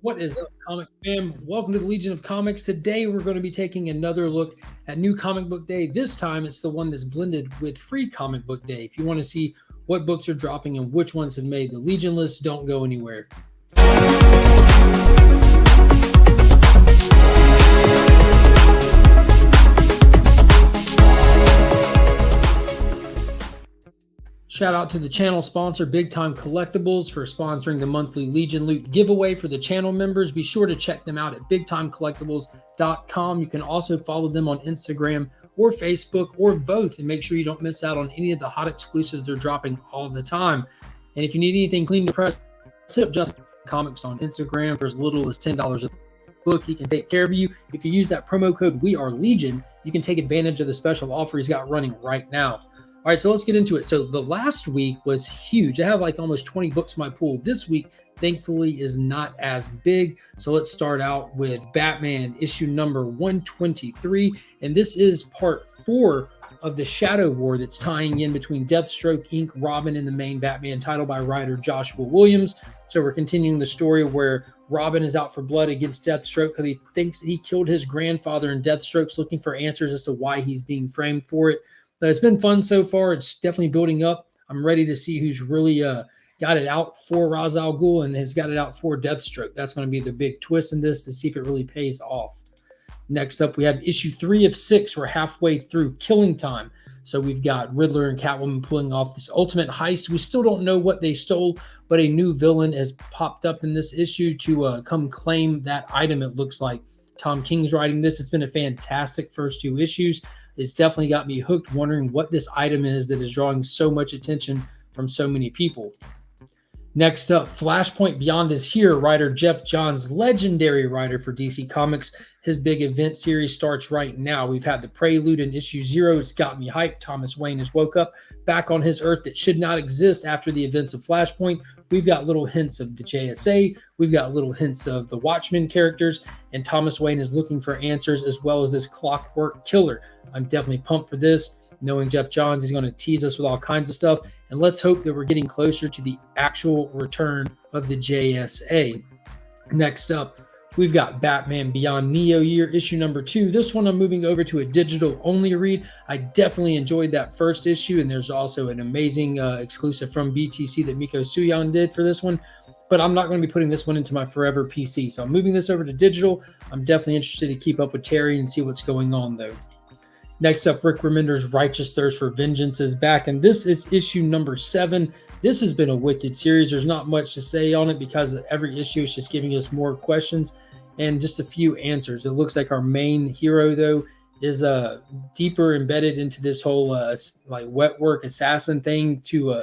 What is up, comic fam? Welcome to the Legion of Comics. Today, we're going to be taking another look at New Comic Book Day. This time, it's the one that's blended with Free Comic Book Day. If you want to see what books are dropping and which ones have made the Legion list, don't go anywhere. Shout out to the channel sponsor, Big Time Collectibles, for sponsoring the monthly Legion Loot giveaway for the channel members. Be sure to check them out at bigtimecollectibles.com. You can also follow them on Instagram or Facebook or both, and make sure you don't miss out on any of the hot exclusives they're dropping all the time. And if you need anything clean to press, hit up Just Comics on Instagram for as little as $10 a book. He can take care of you. If you use that promo code WeAreLegion, you can take advantage of the special offer he's got running right now. All right, so let's get into it. So the last week was huge. I have like almost 20 books in my pool. This week, thankfully, is not as big. So let's start out with Batman issue number 123. And this is part 4 of the Shadow War that's tying in between Deathstroke, Inc., Robin, and the main Batman title by writer Joshua Williams. So we're continuing the story where Robin is out for blood against Deathstroke because he thinks he killed his grandfather, and Deathstroke's looking for answers as to why he's being framed for it. It's been fun so far. It's definitely building up. I'm ready to see who's really got it out for Ra's al Ghul and has got it out for Deathstroke. That's going to be the big twist in this, to see if it really pays off. Next up, we have issue 3 of 6. We're halfway through Killing Time. So we've got Riddler and Catwoman pulling off this ultimate heist. We still don't know what they stole, but a new villain has popped up in this issue to come claim that item, it looks like. Tom King's writing this. It's been a fantastic first 2 issues. It's definitely got me hooked, wondering what this item is that is drawing so much attention from so many people. Next up, Flashpoint Beyond is here. Writer Jeff Johns, legendary writer for DC Comics. His big event series starts right now. We've had the prelude in issue 0. It's got me hyped. Thomas Wayne has woke up back on his Earth that should not exist after the events of Flashpoint. We've got little hints of the JSA. We've got little hints of the Watchmen characters. And Thomas Wayne is looking for answers, as well as this Clockwork Killer. I'm definitely pumped for this. Knowing Jeff Johns, he's going to tease us with all kinds of stuff. And let's hope that we're getting closer to the actual return of the JSA. Next up, we've got Batman Beyond Neo Year, issue number 2. This one I'm moving over to a digital-only read. I definitely enjoyed that first issue, and there's also an amazing exclusive from BTC that Miko Suyan did for this one. But I'm not going to be putting this one into my forever PC. So I'm moving this over to digital. I'm definitely interested to keep up with Terry and see what's going on, though. Next up, Rick Remender's Righteous Thirst for Vengeance is back, and this is issue number 7. This has been a wicked series. There's not much to say on it because every issue is just giving us more questions and just a few answers. It looks like our main hero, though, is deeper embedded into this whole like wet work assassin thing to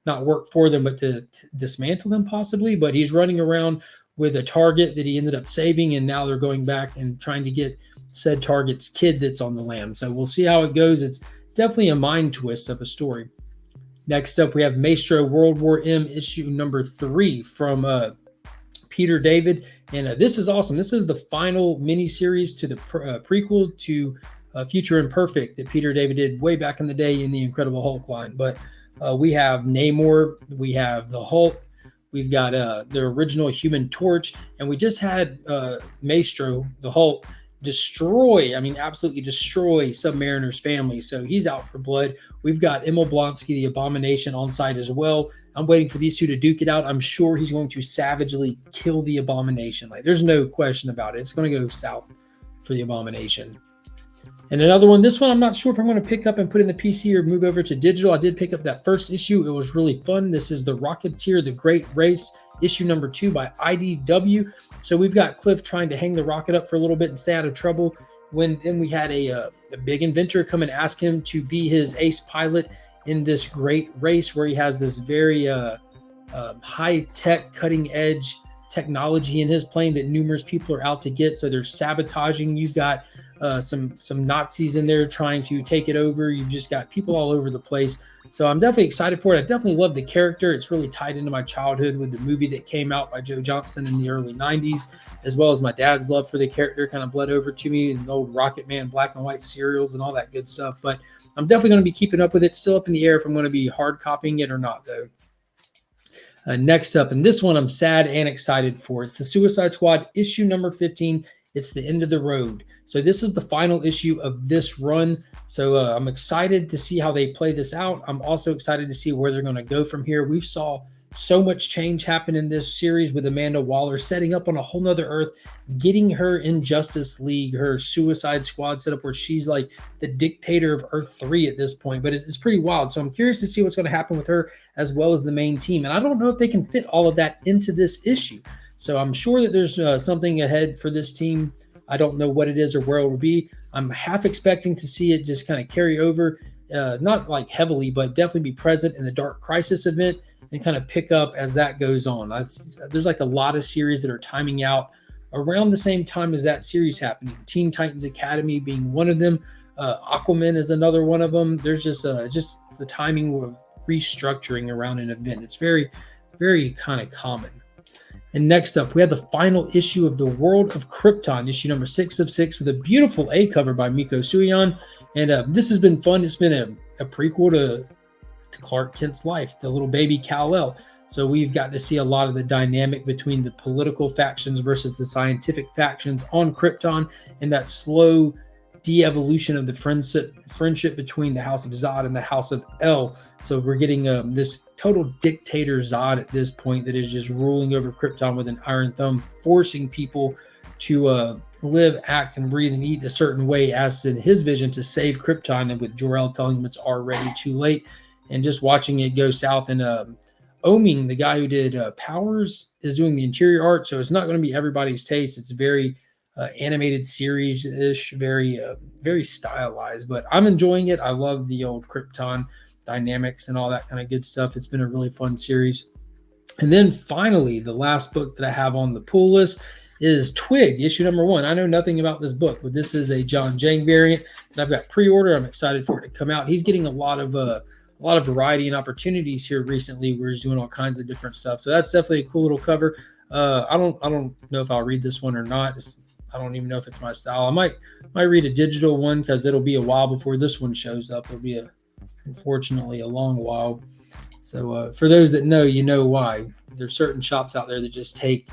not work for them, but to dismantle them possibly. But he's running around with a target that he ended up saving, and now they're going back and trying to get said target's kid that's on the lam. So we'll see how it goes. It's definitely a mind twist of a story. Next up, we have Maestro World War M issue number 3 from Peter David. And this is awesome. This is the final miniseries to the prequel to Future Imperfect that Peter David did way back in the day in the Incredible Hulk line. But we have Namor, we have the Hulk, we've got the original Human Torch, and we just had Maestro, the Hulk, absolutely destroy Submariner's family. So he's out for blood. We've got Emil Blonsky, the Abomination, on site as well. I'm waiting for these two to duke it out. I'm sure he's going to savagely kill the Abomination. Like, there's no question about it. It's going to go south for the Abomination. And another one, this one I'm not sure if I'm going to pick up and put in the PC or move over to digital. I did pick up that first issue. It was really fun. This is the Rocketeer, The Great Race, issue number 2 by IDW. So we've got Cliff trying to hang the rocket up for a little bit and stay out of trouble. Then we had a big inventor come and ask him to be his ace pilot in this great race where he has this very high-tech, cutting-edge technology in his plane that numerous people are out to get. So they're sabotaging. You've got some Nazis in there trying to take it over. You've just got people all over the place. So I'm definitely excited for it. I definitely love the character. It's really tied into my childhood with the movie that came out by Joe Johnston in the early 90s, as well as my dad's love for the character kind of bled over to me, and the old Rocket Man black and white serials and all that good stuff. But I'm definitely going to be keeping up with it. Still up in the air if I'm going to be hard copying it or not, though. Next up, and this one I'm sad and excited for. It's the Suicide Squad issue number 15. It's the end of the road. So this is the final issue of this run. So I'm excited to see how they play this out. I'm also excited to see where they're going to go from here. We saw so much change happen in this series with Amanda Waller setting up on a whole nother earth, getting her in Justice League, her Suicide Squad setup where she's like the dictator of Earth 3 at this point. But it's pretty wild. So I'm curious to see what's going to happen with her as well as the main team. And I don't know if they can fit all of that into this issue. So I'm sure that there's something ahead for this team. I don't know what it is or where it will be. I'm half expecting to see it just kind of carry over, not like heavily, but definitely be present in the Dark Crisis event and kind of pick up as that goes on. There's like a lot of series that are timing out around the same time as that series happening. Teen Titans Academy being one of them. Aquaman is another one of them. There's just the timing of restructuring around an event. It's very, very kind of common. And next up, we have the final issue of The World of Krypton, issue number 6 of 6, with a beautiful A cover by Miko Suyon. And this has been fun. It's been a prequel to Clark Kent's life, the little baby Kal-El. So we've gotten to see a lot of the dynamic between the political factions versus the scientific factions on Krypton, and that slow de-evolution of the friendship between the House of Zod and the House of El. So we're getting this total dictator Zod at this point that is just ruling over Krypton with an iron thumb, forcing people to live, act, and breathe and eat a certain way as in his vision to save Krypton, and with Jor-El telling him it's already too late. And just watching it go south. And Oming, the guy who did Powers, is doing the interior art, so it's not going to be everybody's taste. It's very animated series-ish, very very stylized, but I'm enjoying it. I love the old Krypton dynamics and all that kind of good stuff. It's been a really fun series. And then finally, the last book that I have on the pull list is Twig, issue number 1. I know nothing about this book, but this is a John Jang variant that I've got pre-order. I'm excited for it to come out. He's getting a lot of variety and opportunities here recently where he's doing all kinds of different stuff. So that's definitely a cool little cover. I don't know if I'll read this one or not. I don't even know if it's my style. I might read a digital one because it'll be a while before this one shows up. It'll be unfortunately a long while. So for those that know, you know why. There's certain shops out there that just take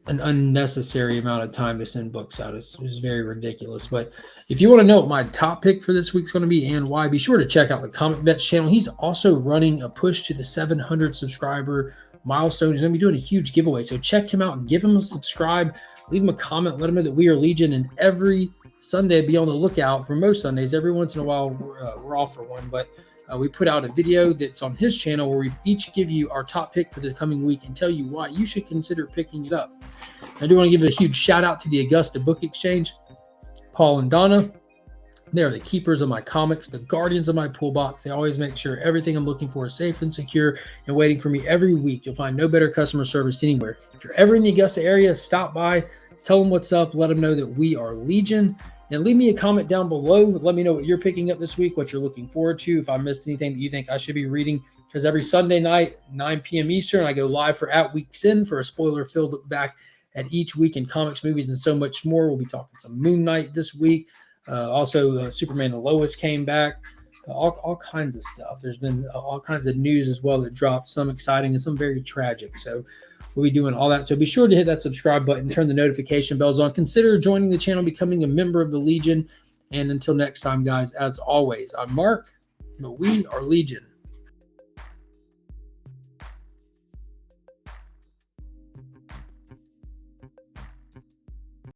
an unnecessary amount of time to send books out. It's very ridiculous. But if you want to know what my top pick for this week's going to be and why, be sure to check out the Comic Vets channel. He's also running a push to the 700 subscriber milestone. He's going to be doing a huge giveaway. So check him out and give him a subscribe. Leave him a comment. Let him know that we are Legion. And every Sunday, be on the lookout for most Sundays. Every once in a while, we're off for one. But we put out a video that's on his channel where we each give you our top pick for the coming week and tell you why you should consider picking it up. I do want to give a huge shout out to the Augusta Book Exchange. Paul and Donna, they're the keepers of my comics, the guardians of my pool box. They always make sure everything I'm looking for is safe and secure and waiting for me every week. You'll find no better customer service anywhere. If you're ever in the Augusta area, stop by, tell them what's up, let them know that we are Legion. And leave me a comment down below. Let me know what you're picking up this week, what you're looking forward to, if I missed anything that you think I should be reading. Because every Sunday night, 9 p.m. Eastern, I go live for At Week's End for a spoiler-filled look back at each week in comics, movies, and so much more. We'll be talking some Moon Knight this week. Also, Superman and Lois came back. All kinds of stuff. There's been all kinds of news as well that dropped, some exciting and some very tragic. So we'll be doing all that. So be sure to hit that subscribe button, turn the notification bells on. Consider joining the channel, becoming a member of the Legion. And until next time, guys, as always, I'm Mark, but we are Legion.